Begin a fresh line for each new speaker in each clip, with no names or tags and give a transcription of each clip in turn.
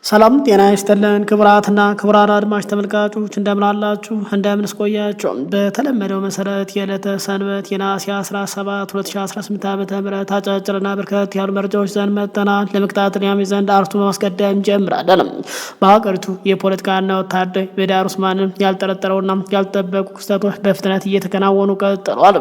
ሰላም ጤና ይስጥልን ክቡራትና ክቡራን አድማጭ ተመልካቾች እንደምን አላችሁ እንደምን ቆያችሁ። በተለመደው መሰረት የዕለተ ሰንበት የነሐሴ 17 2018 ዓ.ም አጫጭርና በርከት ያሉ መረጃዎች ዘንድ መጥተናል። ለመከታተል ያመች ዘንድ አርዕስቱ በማስቀደም እንጀምራለን። በሀገሪቱ የፖለቲካና ወታደራዊ ምህዳር ውስጥ ማንም ያልጠረጠረውና ያልጠበቁ ክስተቶች በፍጥነት እየተከናወኑ ቀጥለዋል።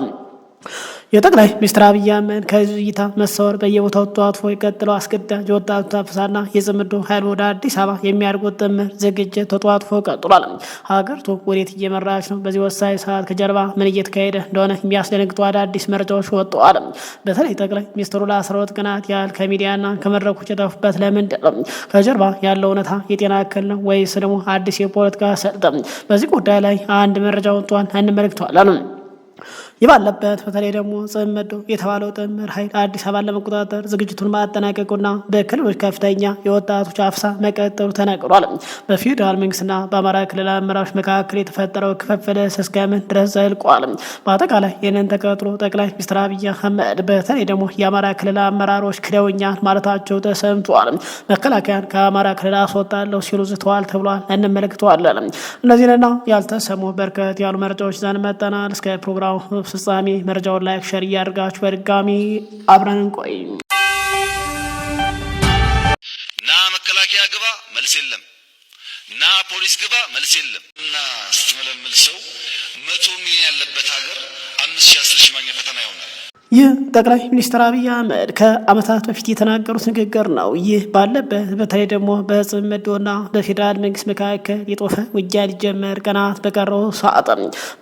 የጠቅላይ ሚኒስትር አብይ አህመድ ከህዝብ እይታ መሰወር በየቦታው ተጧጥፎ የቀጠለው አስገዳጅ የወጣቱ ታፈሳና የጽምዶ ኃይል ወደ አዲስ አበባ የሚያደርጉት ጥምር ዝግጅት ተጧጥፎ ቀጥሏል። ሀገሪቱ ወዴት እየመራች ነው? በዚህ ወሳኝ ሰዓት ከጀርባ ምን እየተካሄደ እንደሆነ የሚያስደነግጡ አዳዲስ መረጃዎች ወጥተዋል። በተለይ ጠቅላይ ሚኒስትሩ ለ12 ቀናት ያህል ከሚዲያና ከመድረኮች የጠፉበት ለምንድን ነው? ከጀርባ ያለው እውነታ የጤና እክል ነው ወይስ ደግሞ አዲስ የፖለቲካ ሰልጥ? በዚህ ጉዳይ ላይ አንድ መረጃ ወጥቷል፣ እንመለከተዋለን። ይባለበት በተለይ ደግሞ ጽምዶ የተባለው ጥምር ኃይል አዲስ አበባን ለመቆጣጠር ዝግጅቱን ማጠናቀቁና በክልሎች ከፍተኛ የወጣቶች አፍሳ መቀጠሉ ተነግሯል። በፌዴራል መንግስትና በአማራ ክልል አመራሮች መካከል የተፈጠረው ክፍፍል እስከምን ድረስ ዘልቋል። በአጠቃላይ ይህንን ተከትሎ ጠቅላይ ሚኒስትር አብይ አህመድ በተለይ ደግሞ የአማራ ክልል አመራሮች ክደውኛል ማለታቸው ተሰምቷል። መከላከያን ከአማራ ክልል አስወጣለሁ ሲሉ ዝተዋል ተብሏል። እንመለከተዋለን። እነዚህንና ያልተሰሙ በርከት ያሉ መረጃዎች ዘንድ መጠናል። እስከ ፕሮግራሙ ፍጻሜ መረጃውን ላይክ ሼር እያደርጋችሁ በድጋሚ አብረን እንቆይ።
ና መከላከያ ግባ መልስ የለም፣ ና ፖሊስ ግባ መልስ የለም። እና ስትመለምል ሰው 100 ሚሊዮን ያለበት ሀገር 5,000 ሺህ ማግኘት ፈተና ይሆናል።
ይህ ጠቅላይ ሚኒስትር አብይ አህመድ ከዓመታት በፊት የተናገሩት ንግግር ነው። ይህ ባለበት በተለይ ደግሞ በጽምዶና በፌዴራል መንግስት መካከል የጦፈ ውጊያ ሊጀመር ቀናት በቀረው ሰዓት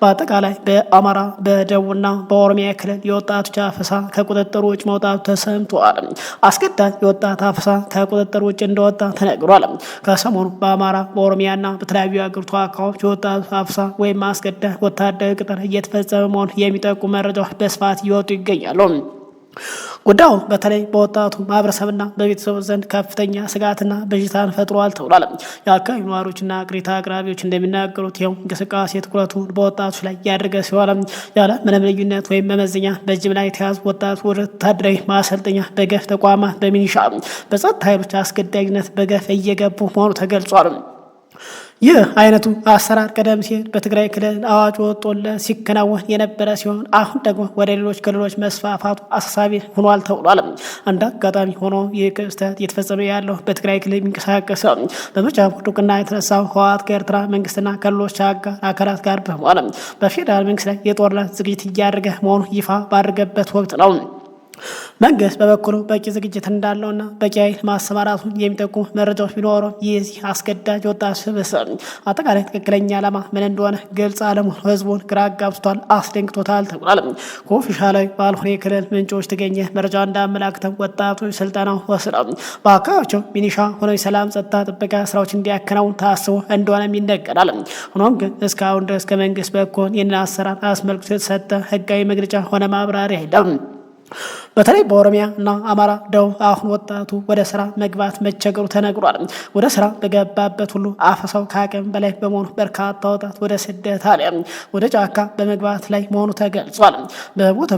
በአጠቃላይ በአማራ በደቡብና በኦሮሚያ ክልል የወጣቶች አፈሳ ከቁጥጥር ውጭ መውጣቱ ተሰምቷል። አስገዳጅ የወጣት አፈሳ ከቁጥጥር ውጭ እንደወጣ ተነግሯል። ከሰሞኑ በአማራ በኦሮሚያና በተለያዩ የአገሪቱ አካባቢዎች የወጣቶች አፈሳ ወይም አስገዳጅ ወታደራዊ ቅጥር እየተፈጸመ መሆኑን የሚጠቁሙ መረጃዎች በስፋት እየወጡ ይገኛሉ። ጉዳዩ በተለይ በወጣቱ ማህበረሰብና በቤተሰቡ ዘንድ ከፍተኛ ስጋትና በሽታን ፈጥሯል ተብሏል። የአካባቢ ነዋሪዎችና ቅሬታ አቅራቢዎች እንደሚናገሩት ይኸው እንቅስቃሴ ትኩረቱን በወጣቶች ላይ ያደረገ ሲሆን ያለ ምንም ልዩነት ወይም መመዘኛ በጅምላ የተያዙ ወጣቱ ወደ ወታደራዊ ማሰልጠኛ በገፍ ተቋማት በሚኒሻ በጸጥታ ኃይሎች አስገዳጅነት በገፍ እየገቡ መሆኑ ተገልጿል። ይህ አይነቱ አሰራር ቀደም ሲል በትግራይ ክልል አዋጅ ወጥቶለት ሲከናወን የነበረ ሲሆን አሁን ደግሞ ወደ ሌሎች ክልሎች መስፋፋቱ አሳሳቢ ሆኗል ተብሏል። እንደ አጋጣሚ ሆኖ ይህ ክስተት እየተፈጸመ ያለው በትግራይ ክልል የሚንቀሳቀስ በምርጫ እውቅና የተነሳው ህወሓት ከኤርትራ መንግስትና ከሌሎች አጋር አካላት ጋር በመሆን በፌዴራል መንግስት ላይ የጦርነት ዝግጅት እያደረገ መሆኑ ይፋ ባደረገበት ወቅት ነው። መንግስት በበኩሉ በቂ ዝግጅት እንዳለውና በቂ ኃይል ማሰማራቱን የሚጠቁሙ መረጃዎች ቢኖሩም የዚህ አስገዳጅ ወጣት ስብስብ አጠቃላይ ትክክለኛ ዓላማ ምን እንደሆነ ግልጽ አለመሆኑ ህዝቡን ግራ አጋብቷል፣ አስደንግጦታል ተብሏል። ከኦፊሻላዊ ባልሆነ የክልል ምንጮች የተገኘ መረጃ እንዳመላክተው ወጣቶች ስልጠናው ወስደው በአካባቢያቸው ሚኒሻ ሆነው የሰላም ጸጥታ ጥበቃ ስራዎች እንዲያከናውኑ ታስቦ እንደሆነም ይነገራል። ሆኖም ግን እስካሁን ድረስ ከመንግስት በኩል ይህንን አሰራር አስመልክቶ የተሰጠ ህጋዊ መግለጫ ሆነ ማብራሪያ የለም። በተለይ በኦሮሚያ እና አማራ ደቡብ አሁን ወጣቱ ወደ ስራ መግባት መቸገሩ ተነግሯል። ወደ ስራ በገባበት ሁሉ አፈሳው ከአቅም በላይ በመሆኑ በርካታ ወጣት ወደ ስደት አሊያ ወደ ጫካ በመግባት ላይ መሆኑ ተገልጿል።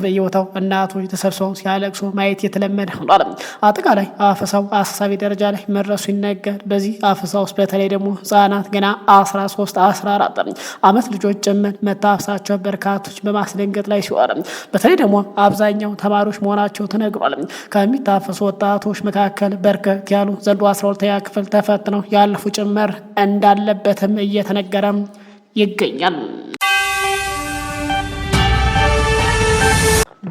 በየቦታው እናቶች ተሰብስበው ሲያለቅሱ ማየት የተለመደ ሆኗል። አጠቃላይ አፈሳው አሳሳቢ ደረጃ ላይ መድረሱ ይነገር። በዚህ አፈሳ ውስጥ በተለይ ደግሞ ህጻናት ገና 13 14 ዓመት ልጆች ጭምር መታፈሳቸው በርካቶች በማስደንገጥ ላይ ሲሆን በተለይ ደግሞ አብዛኛው ተማሪዎች መሆናቸው ተነግሯል። ከሚታፈሱ ወጣቶች መካከል በርከት ያሉ ዘንድሮ 12ኛ ክፍል ተፈትነው ያለፉ ጭምር እንዳለበትም እየተነገረም ይገኛል።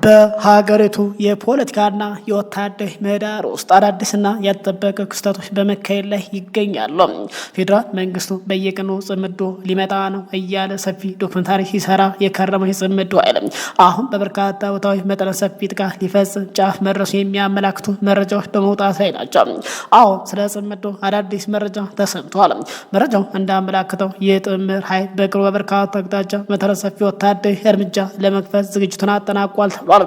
በሀገሪቱ የፖለቲካና የወታደራዊ ምህዳር ውስጥ አዳዲስና ያልተጠበቁ ክስተቶች በመካሄድ ላይ ይገኛሉ። ፌዴራል መንግስቱ በየቀኑ ጽምዶ ሊመጣ ነው እያለ ሰፊ ዶክመንታሪ ሲሰራ የከረመው የጽምዶ ኃይል አሁን በበርካታ ቦታዎች መጠነ ሰፊ ጥቃት ሊፈጽም ጫፍ መድረሱ የሚያመላክቱ መረጃዎች በመውጣት ላይ ናቸው። አሁን ስለ ጽምዶ አዳዲስ መረጃ ተሰምቷል። መረጃው እንዳመላክተው የጥምር ኃይል በቅርቡ በበርካታ አቅጣጫ መጠነ ሰፊ ወታደራዊ እርምጃ ለመክፈት ዝግጅቱን አጠናቋል ተብሏል።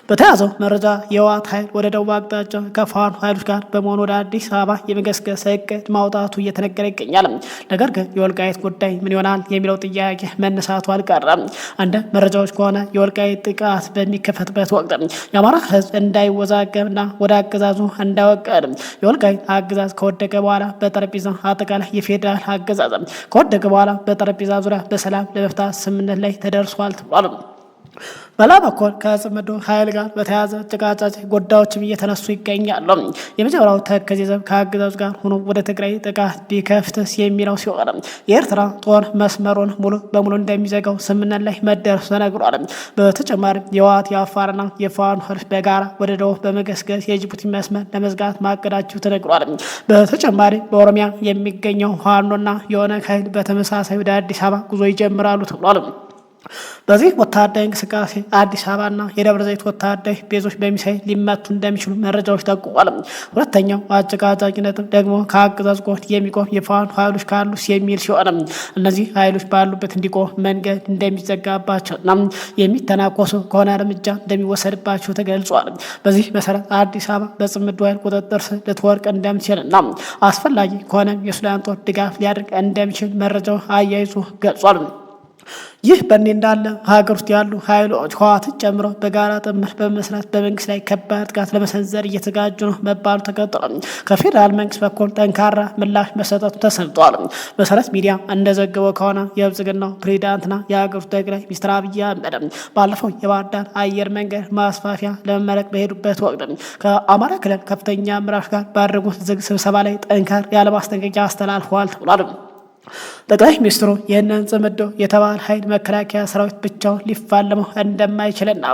በተያዘው መረጃ የህወሓት ኃይል ወደ ደቡብ አቅጣጫ ከፋኖ ኃይሎች ጋር በመሆን ወደ አዲስ አበባ የመገስገስ እቅድ ማውጣቱ እየተነገረ ይገኛል። ነገር ግን የወልቃይት ጉዳይ ምን ይሆናል የሚለው ጥያቄ መነሳቱ አልቀረም። እንደ መረጃዎች ከሆነ የወልቃይት ጥቃት በሚከፈትበት ወቅት የአማራ ህዝብ እንዳይወዛገብና ወደ አገዛዙ እንዳይወቀድ የወልቃይት አገዛዝ ከወደቀ በኋላ በጠረጴዛ አጠቃላይ የፌዴራል አገዛዝ ከወደቀ በኋላ በጠረጴዛ ዙሪያ በሰላም ለመፍታት ስምምነት ላይ ተደርሷል ተብሏል። በሌላ በኩል ከጽምዶ ኃይል ጋር በተያያዘ ጭቃጫጭ ጉዳዮችም እየተነሱ ይገኛሉ። የመጀመሪያው ተከዜ ዘብ ከአገዛዙ ጋር ሆኖ ወደ ትግራይ ጥቃት ቢከፍትስ የሚለው ሲሆን የኤርትራ ጦር መስመሩን ሙሉ በሙሉ እንደሚዘጋው ስምምነት ላይ መደረሱ ተነግሯል። በተጨማሪም የህወሓት የአፋርና የፋኖ ኃይሎች በጋራ ወደ ደቡብ በመገስገስ የጅቡቲ መስመር ለመዝጋት ማቀዳቸው ተነግሯል። በተጨማሪ በኦሮሚያ የሚገኘው ፋኖና የኦነግ ኃይል በተመሳሳይ ወደ አዲስ አበባ ጉዞ ይጀምራሉ ተብሏል። በዚህ ወታደራዊ እንቅስቃሴ አዲስ አበባና የደብረ ዘይት ወታደራዊ ቤዞች በሚሳይል ሊመቱ እንደሚችሉ መረጃዎች ጠቁሟል። ሁለተኛው አጨቃጫቂ ነጥብ ደግሞ ከአገዛዙ ጎን የሚቆም የፋኖ ኃይሎች ካሉ የሚል ሲሆን እነዚህ ኃይሎች ባሉበት እንዲቆም መንገድ እንደሚዘጋባቸውና የሚተናኮሱ ከሆነ እርምጃ እንደሚወሰድባቸው ተገልጿል። በዚህ መሰረት አዲስ አበባ በጽምዶ ኃይል ቁጥጥር ስር ልትወድቅ እንደምትችልና አስፈላጊ ከሆነ የሱዳን ጦር ድጋፍ ሊያደርግ እንደሚችል መረጃው አያይዞ ገልጿል። ይህ በእንዲህ እንዳለ ሀገር ውስጥ ያሉ ኃይሎች ህወሓትን ጨምሮ በጋራ ጥምር በመስራት በመንግስት ላይ ከባድ ጥቃት ለመሰንዘር እየተዘጋጁ ነው መባሉ ተቀጥሏል። ከፌዴራል መንግስት በኩል ጠንካራ ምላሽ መሰጠቱ ተሰምቷል። መሰረት ሚዲያ እንደዘገበው ከሆነ የብልጽግናው ፕሬዚዳንትና የሀገር ውስጥ ጠቅላይ ሚኒስትር አብይ አህመድ ባለፈው የባህር ዳር አየር መንገድ ማስፋፊያ ለመመረቅ በሄዱበት ወቅት ከአማራ ክልል ከፍተኛ አመራሮች ጋር ባደረጉት ዝግ ስብሰባ ላይ ጠንካራ ያለ ማስጠንቀቂያ አስተላልፈዋል ተብሏል። ጠቅላይ ሚኒስትሩ ይህንን ጽምዶ የተባለ ኃይል መከላከያ ሰራዊት ብቻውን ሊፋለመው እንደማይችልና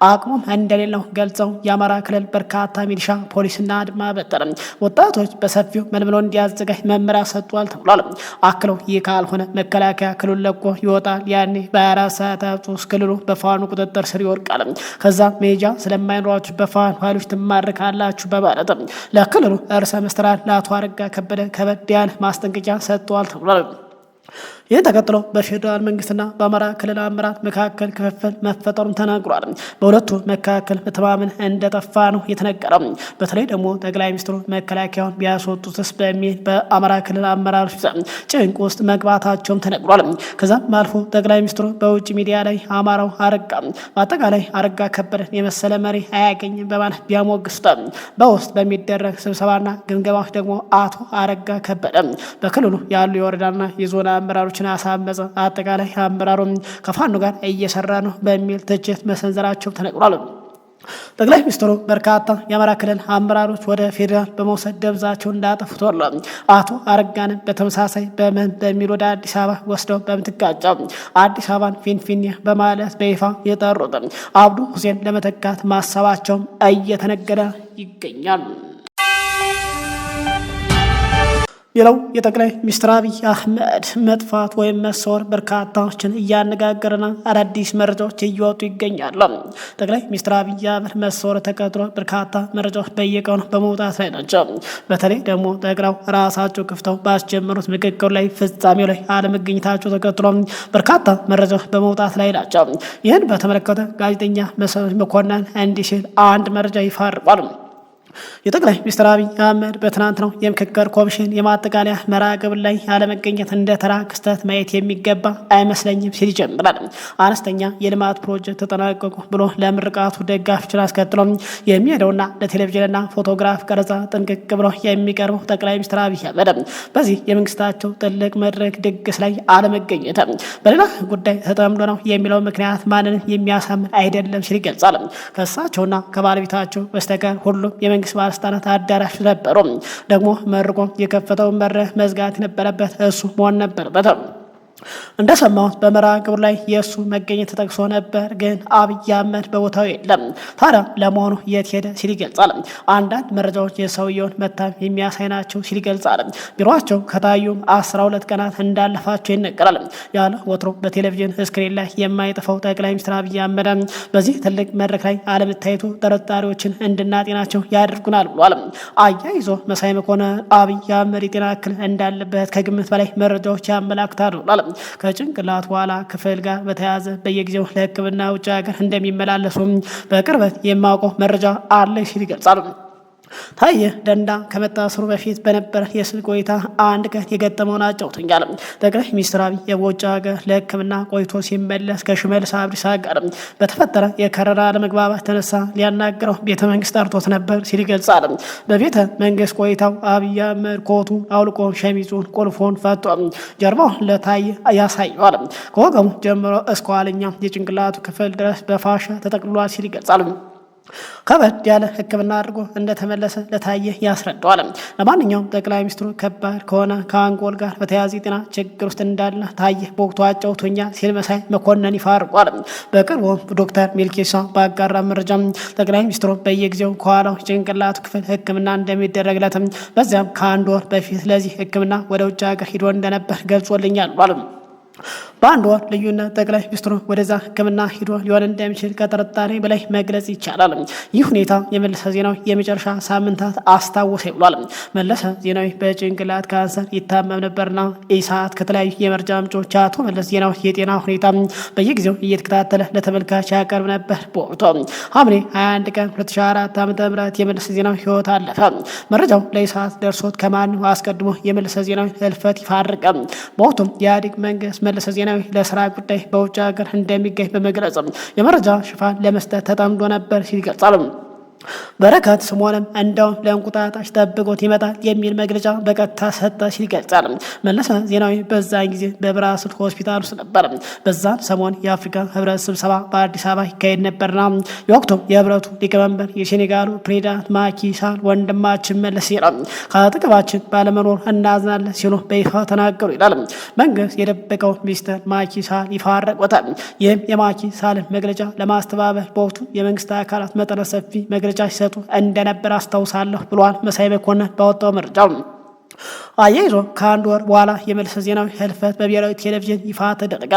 አቅሙም እንደሌለው ገልጸው የአማራ ክልል በርካታ ሚሊሻ ፖሊስና አድማ በተና ወጣቶች በሰፊው መልምለው እንዲያዘጋጅ መመሪያ ሰጥቷል ተብሏል። አክለው ይህ ካልሆነ መከላከያ ክልሉን ለቆ ይወጣል፣ ያኔ በ24 ሰዓታት ውስጥ ክልሉ በፋኖ ቁጥጥር ስር ይወድቃል፣ ከዛ መሄጃ ስለማይኖራችሁ በፋኖ ኃይሎች ትማርካላችሁ በማለት ለክልሉ ርዕሰ መስተዳድር ለአቶ አረጋ ከበደ ከበድ ያለ ማስጠንቀቂያ ሰጥቷል ተብሏል። ይህ ተከትሎ በፌዴራል መንግስትና በአማራ ክልል አመራር መካከል ክፍፍል መፈጠሩን ተናግሯል። በሁለቱ መካከል መተማመን እንደጠፋ ነው የተነገረው። በተለይ ደግሞ ጠቅላይ ሚኒስትሩ መከላከያውን ቢያስወጡትስ በሚል በአማራ ክልል አመራሮች ጭንቅ ውስጥ መግባታቸውም ተነግሯል። ከዛም አልፎ ጠቅላይ ሚኒስትሩ በውጭ ሚዲያ ላይ አማራው አረጋ በአጠቃላይ አረጋ ከበደን የመሰለ መሪ አያገኝም በማለት ቢያሞግሱት በውስጥ በሚደረግ ስብሰባና ግምገማዎች ደግሞ አቶ አረጋ ከበደ በክልሉ ያሉ የወረዳና የዞን አመራሮች አሳመፀ፣ አጠቃላይ አመራሩም ከፋኖ ጋር እየሰራ ነው በሚል ትችት መሰንዘራቸው ተነግሯል። ጠቅላይ ሚኒስትሩ በርካታ የአማራ ክልል አመራሮች ወደ ፌዴራል በመውሰድ ደብዛቸው እንዳጠፍቷል። አቶ አረጋን በተመሳሳይ በምን በሚል ወደ አዲስ አበባ ወስደው በምትጋጫው አዲስ አበባን ፊንፊኔ በማለት በይፋ የጠሩት አብዱ ሁሴን ለመተካት ማሰባቸውም እየተነገረ ይገኛል። ሌላው የጠቅላይ ሚኒስትር አብይ አህመድ መጥፋት ወይም መሰወር በርካታዎችን እያነጋገረና አዳዲስ መረጃዎች እየወጡ ይገኛሉ። ጠቅላይ ሚኒስትር አብይ አህመድ መሰወር ተከትሎ በርካታ መረጃዎች በየቀኑ በመውጣት ላይ ናቸው። በተለይ ደግሞ ጠቅላው ራሳቸው ከፍተው ባስጀመሩት ምክክር ላይ ፍጻሜው ላይ አለመገኘታቸው ተከትሎ በርካታ መረጃዎች በመውጣት ላይ ናቸው። ይህን በተመለከተ ጋዜጠኛ መሰረት መኮንን እንዲህ ሲል አንድ መረጃ ይፋ አድርጓል። የጠቅላይ ሚኒስትር አብይ አህመድ በትናንትናው የምክክር ኮሚሽን የማጠቃለያ መርሃ ግብር ላይ ያለመገኘት እንደ ተራ ክስተት ማየት የሚገባ አይመስለኝም ሲል ይጀምራል። አነስተኛ የልማት ፕሮጀክት ተጠናቀቁ ብሎ ለምርቃቱ ደጋፊዎችን አስከትሎ የሚሄደውና ለቴሌቪዥንና ፎቶግራፍ ቀረጻ ጥንቅቅ ብሎ የሚቀርበው ጠቅላይ ሚኒስትር አብይ አህመድ በዚህ የመንግስታቸው ትልቅ መድረክ ድግስ ላይ አለመገኘት በሌላ ጉዳይ ተጠምዶ ነው የሚለው ምክንያት ማንንም የሚያሳምን አይደለም ሲል ይገልጻል። ከእሳቸውና ከባለቤታቸው በስተቀር ሁሉም የመንግስት ባለስልጣናት አዳራሽ ነበሩ። ደግሞ መርቆ የከፈተውን በር መዝጋት የነበረበት እሱ መሆን ነበረበት። እንደሰማሁት በመርሃ ግብሩ ላይ የእሱ መገኘት ተጠቅሶ ነበር፣ ግን አብይ አህመድ በቦታው የለም። ታዲያ ለመሆኑ የት ሄደ ሲል ይገልጻል። አንዳንድ መረጃዎች የሰውየውን መታመም የሚያሳይ ናቸው ሲል ይገልጻል። ቢሮቸው ከታዩም 12 ቀናት እንዳለፋቸው ይነገራል። ያለ ወትሮ በቴሌቪዥን ስክሪን ላይ የማይጠፋው ጠቅላይ ሚኒስትር አብይ አህመድ በዚህ ትልቅ መድረክ ላይ አለመታየቱ ጠረጣሪዎችን እንድናጤናቸው ያደርጉናል ብሏል። አያይዞ መሳይ መኮንን አብይ አህመድ የጤና እክል እንዳለበት ከግምት በላይ መረጃዎች ያመላክታሉ። ከጭንቅላት በኋላ ክፍል ጋር በተያያዘ በየጊዜው ለሕክምና ውጭ ሀገር እንደሚመላለሱም በቅርበት የማውቀው መረጃ አለ ሲል ይገልጻል። ታየ ደንዳ ከመታሰሩ በፊት በነበረ የስልክ ቆይታ አንድ ቀን የገጠመውን አጫውቶኛል። ጠቅላይ ሚኒስትር አብይ የውጭ ሀገር ለሕክምና ቆይቶ ሲመለስ ከሽመልስ አብዲሳ ጋር በተፈጠረ የከረራ ለመግባባት ተነሳ ሊያናግረው ቤተ መንግስት ጠርቶት ነበር ሲል ይገልጻል። በቤተ መንግስት ቆይታው አብይ አህመድ ኮቱ አውልቆ ሸሚዙን ቁልፎን ፈቶ ጀርባውን ለታየ ያሳየዋል። ከወገቡ ጀምሮ እስከ ኋለኛው የጭንቅላቱ ክፍል ድረስ በፋሻ ተጠቅልሏል ሲል ይገልጻል። ከበድ ያለ ሕክምና አድርጎ እንደተመለሰ ለታየ ያስረዳዋል። ለማንኛውም ጠቅላይ ሚኒስትሩ ከባድ ከሆነ ከአንጎል ጋር በተያያዘ ጤና ችግር ውስጥ እንዳለ ታየ በወቅቱ አጫውቶኛል ሲል መሳይ መኮንን ይፋ አድርጓል። በቅርቡ ዶክተር ሚልኬሳ ባጋራ መረጃ ጠቅላይ ሚኒስትሩ በየጊዜው ከኋላው ጭንቅላቱ ክፍል ሕክምና እንደሚደረግለትም በዚያም ከአንድ ወር በፊት ለዚህ ሕክምና ወደ ውጭ ሀገር ሂዶ እንደነበር ገልጾልኛል ባሉ በአንድ ወር ልዩነት ጠቅላይ ሚኒስትሩ ወደዛ ሕክምና ሂዶ ሊሆን እንደሚችል ከጥርጣሬ በላይ መግለጽ ይቻላል። ይህ ሁኔታ የመለሰ ዜናዊ የመጨረሻ ሳምንታት አስታወሰ ብሏል። መለሰ ዜናዊ በጭንቅላት ካንሰር ይታመም ነበርና ኢሳት ከተለያዩ የመረጃ ምንጮች አቶ መለስ ዜናዊ የጤና ሁኔታ በየጊዜው እየተከታተለ ለተመልካች ያቀርብ ነበር። በወቅቱ ሐምሌ 21 ቀን 2004 ዓ.ም የመለሰ ዜናዊ ህይወት አለፈ። መረጃው ለኢሳት ደርሶት ከማንም አስቀድሞ የመለሰ ዜናዊ ህልፈት ይፋ አደረገ። በወቅቱም የኢህአዴግ መንግስት መለሰ ዜናዊ ለስራ ጉዳይ በውጭ ሀገር እንደሚገኝ በመግለጽ የመረጃ ሽፋን ለመስጠት ተጠምዶ ነበር ሲል ይገልጻል። በረከት ስምኦንም እንደውም ለእንቁጣጣሽ ጠብቆት ይመጣል የሚል መግለጫ በቀጥታ ሰጠ ሲል ይገልጻል። መለሰ ዜናዊ በዛን ጊዜ በብራስል ሆስፒታል ውስጥ ነበር። በዛን ሰሞን የአፍሪካ ህብረት ስብሰባ በአዲስ አበባ ይካሄድ ነበርና የወቅቱ የህብረቱ ሊቀመንበር የሴኔጋሉ ፕሬዚዳንት ማኪ ሳል ወንድማችን መለስ ዜናዊ ከአጠገባችን ባለመኖር እናዝናለን ሲሉ በይፋ ተናገሩ ይላል። መንግስት የደበቀውን ሚስተር ማኪ ሳል ይፋ አደረጉታል። ይህም የማኪ ሳልን መግለጫ ለማስተባበል በወቅቱ የመንግስት አካላት መጠነ ሰፊ መግለጫ ሲሰጡ እንደነበር አስታውሳለሁ ብሏል መሳይ መኮንን ባወጣው መረጃ። አያይዞ ከአንድ ወር በኋላ የመለሰ ዜናዊ ህልፈት በብሔራዊ ቴሌቪዥን ይፋ ተደረገ።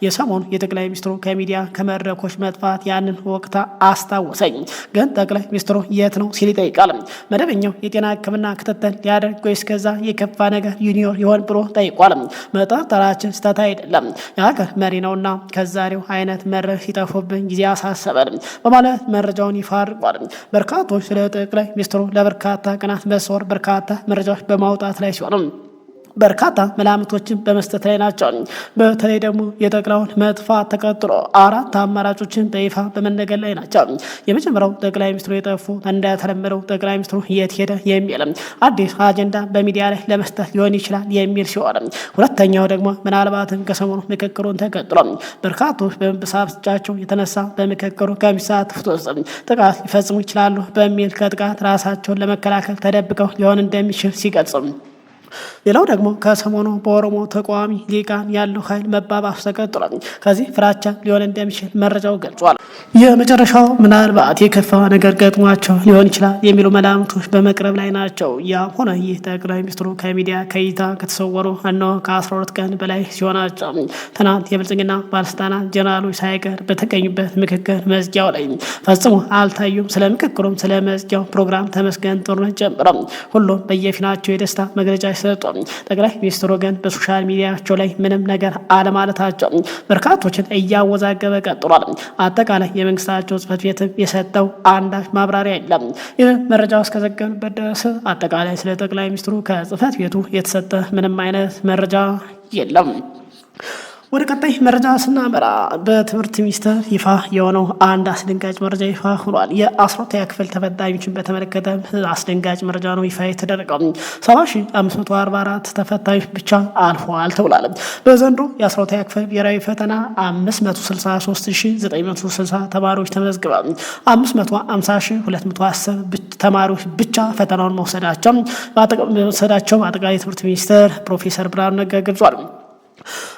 የሰሞኑ የጠቅላይ ሚኒስትሩ ከሚዲያ ከመድረኮች መጥፋት ያንን ወቅት አስታወሰኝ። ግን ጠቅላይ ሚኒስትሩ የት ነው ሲል ይጠይቃል። መደበኛው የጤና ሕክምና ክትትል ሊያደርግ ወይስ ከዛ የከፋ ነገር ዩኒዮር ይሆን ብሎ ጠይቋል። መጠርጠራችን ስህተት አይደለም፣ የሀገር መሪ ነውና ከዛሬው አይነት መድረክ ሲጠፉብን ጊዜ አሳሰበን በማለት መረጃውን ይፋ አድርጓል። በርካቶች ስለ ጠቅላይ ሚኒስትሩ ለበርካታ ቀናት መሰወር በርካታ መረጃዎች በማውጣት ላይ ሲሆን በርካታ መላምቶችን በመስጠት ላይ ናቸው። በተለይ ደግሞ የጠቅላውን መጥፋት ተከትሎ አራት አማራጮችን በይፋ በመነገር ላይ ናቸው። የመጀመሪያው ጠቅላይ ሚኒስትሩ የጠፉ እንደተለመደው ጠቅላይ ሚኒስትሩ የት ሄደ የሚል አዲስ አጀንዳ በሚዲያ ላይ ለመስጠት ሊሆን ይችላል የሚል ሲሆን፣ ሁለተኛው ደግሞ ምናልባትም ከሰሞኑ ምክክሩን ተከትሎ በርካቶች በመበሳጨታቸው የተነሳ በምክክሩ ከሚሳተፉት ውስጥ ጥቃት ሊፈጽሙ ይችላሉ በሚል ከጥቃት ራሳቸውን ለመከላከል ተደብቀው ሊሆን እንደሚችል ሲገልጹ፣ ሌላው ደግሞ ከሰሞኑ በኦሮሞ ተቃዋሚ ሊቃን ያለው ኃይል መባባሱ ተቀጥሏል። ከዚህ ፍራቻ ሊሆን እንደሚችል መረጃው ገልጿል። የመጨረሻው ምናልባት የከፋ ነገር ገጥሟቸው ሊሆን ይችላል የሚሉ መላምቶች በመቅረብ ላይ ናቸው። ያም ሆነ ይህ ጠቅላይ ሚኒስትሩ ከሚዲያ ከእይታ ከተሰወሩ እነሆ ከ12 ቀን በላይ ሲሆናቸው ትናንት የብልጽግና ባለስልጣናት ጀነራሎች ሳይቀር በተገኙበት ምክክር መዝጊያው ላይ ፈጽሞ አልታዩም። ስለ ምክክሩም ስለ መዝጊያው ፕሮግራም ተመስገን ጥሩነህ ጨምሮ ሁሉም በየፊናቸው የደስታ መግለጫ ሰጡ። ጠቅላይ ሚኒስትሩ ግን በሶሻል ሚዲያቸው ላይ ምንም ነገር አለማለታቸው በርካቶችን እያወዛገበ ቀጥሏል። አጠቃላይ የመንግስታቸው ጽሕፈት ቤት የሰጠው አንዳች ማብራሪያ የለም። ይህ መረጃው እስከዘገኑበት ድረስ አጠቃላይ ስለ ጠቅላይ ሚኒስትሩ ከጽሕፈት ቤቱ የተሰጠ ምንም አይነት መረጃ የለም። ወደ ቀጣይ መረጃ ስናመራ በትምህርት ሚኒስቴር ይፋ የሆነው አንድ አስደንጋጭ መረጃ ይፋ ሆኗል። የ12ኛ ክፍል ተፈታኞችን በተመለከተ አስደንጋጭ መረጃ ነው ይፋ የተደረገው። 7544 ተፈታኞች ብቻ አልፈዋል ተብሏል። በዘንድሮ የ12ኛ ክፍል ብሔራዊ ፈተና 563960 ተማሪዎች ተመዝግበዋል። 550210 ተማሪዎች ብቻ ፈተናውን መውሰዳቸው አጠቃላይ ትምህርት ሚኒስቴር ፕሮፌሰር ብርሃኑ ነጋ ገልጿል።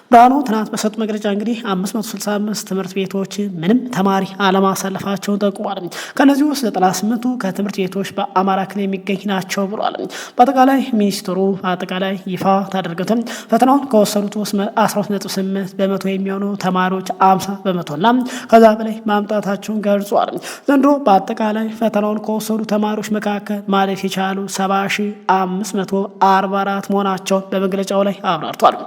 ብርሃኑ ትናንት በሰጡ መግለጫ እንግዲህ 565 ትምህርት ቤቶች ምንም ተማሪ አለማሳለፋቸውን ጠቁሟል። ከነዚህ ውስጥ 98ቱ ከትምህርት ቤቶች በአማራ ክልል የሚገኝ ናቸው ብሏል። በአጠቃላይ ሚኒስትሩ አጠቃላይ ይፋ ታደርገትም ፈተናውን ከወሰዱት ውስጥ 12.8 በመቶ የሚሆኑ ተማሪዎች 50 በመቶና ከዛ በላይ ማምጣታቸውን ገልጿል። ዘንድሮ በአጠቃላይ ፈተናውን ከወሰዱ ተማሪዎች መካከል ማለፍ የቻሉ 70544 መሆናቸውን በመግለጫው ላይ አብራርቷል።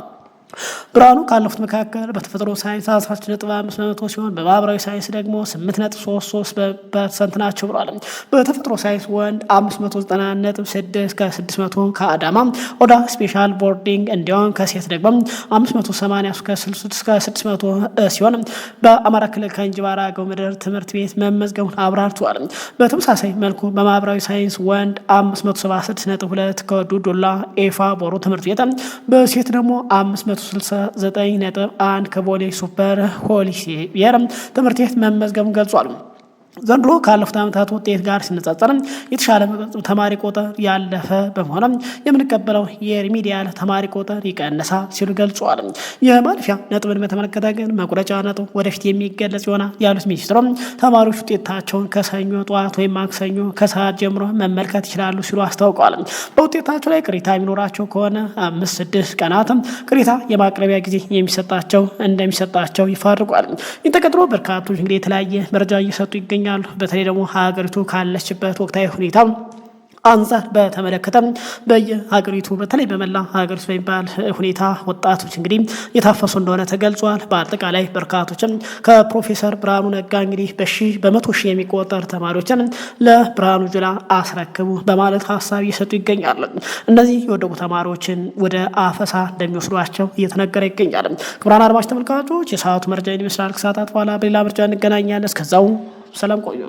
ብርሃኑ ካለፉት መካከል በተፈጥሮ ሳይንስ 13.5% ሲሆን በማህበራዊ ሳይንስ ደግሞ 8.33% ናቸው ብሏል። በተፈጥሮ ሳይንስ ወንድ 590.6 ከ600 ከአዳማ ኦዳ ስፔሻል ቦርዲንግ እንዲሁም ከሴት ደግሞ 580 ከ600 ሲሆን በአማራ ክልል ከእንጅባራ አገው ምድር ትምህርት ቤት መመዝገቡን አብራርተዋል። በተመሳሳይ መልኩ በማህበራዊ ሳይንስ ወንድ 576.2 ከዱዶላ ኤፋ ቦሮ ትምህርት ቤት በሴት ደግሞ 569.1 ከቦሌ ሱፐር ሆሊሴር ትምህርት ቤት መመዝገቡን ገልጿል። ዘንድሮ ካለፉት ዓመታት ውጤት ጋር ሲነጻጸር የተሻለ ተማሪ ቁጥር ያለፈ በመሆኑ የምንቀበለው የሪሚዲያል ተማሪ ቁጥር ይቀንሳል ሲሉ ገልጿል። የማለፊያ ነጥብን በተመለከተ ግን መቁረጫ ነጥብ ወደፊት የሚገለጽ ይሆናል ያሉት ሚኒስትሩ ተማሪዎች ውጤታቸውን ከሰኞ ጠዋት ወይም ማክሰኞ ከሰዓት ጀምሮ መመልከት ይችላሉ ሲሉ አስታውቀዋል። በውጤታቸው ላይ ቅሬታ የሚኖራቸው ከሆነ 5-6 ቀናት ቅሬታ የማቅረቢያ ጊዜ እንደሚሰጣቸው ይፋርቋል። ተቀጥሮ በርካቶች እንግዲህ የተለያየ መረጃ እየሰጡ ይገኛል። በተለይ ደግሞ ሀገሪቱ ካለችበት ወቅታዊ ሁኔታ አንጻር በተመለከተ በየሀገሪቱ በተለይ በመላ ሀገሪቱ በሚባል ሁኔታ ወጣቶች እንግዲህ የታፈሱ እንደሆነ ተገልጿል። በአጠቃላይ በርካቶችም ከፕሮፌሰር ብርሃኑ ነጋ እንግዲህ በመቶ ሺህ የሚቆጠር ተማሪዎችን ለብርሃኑ ጁላ አስረክቡ በማለት ሀሳብ እየሰጡ ይገኛል። እነዚህ የወደቁ ተማሪዎችን ወደ አፈሳ እንደሚወስዷቸው እየተነገረ ይገኛል። ክቡራን አድማጭ ተመልካቾች የሰዓቱ መረጃ ይመስላል። ከሰዓታት በኋላ በሌላ መረጃ እንገናኛለን። እስከዛው ሰላም ቆዩ።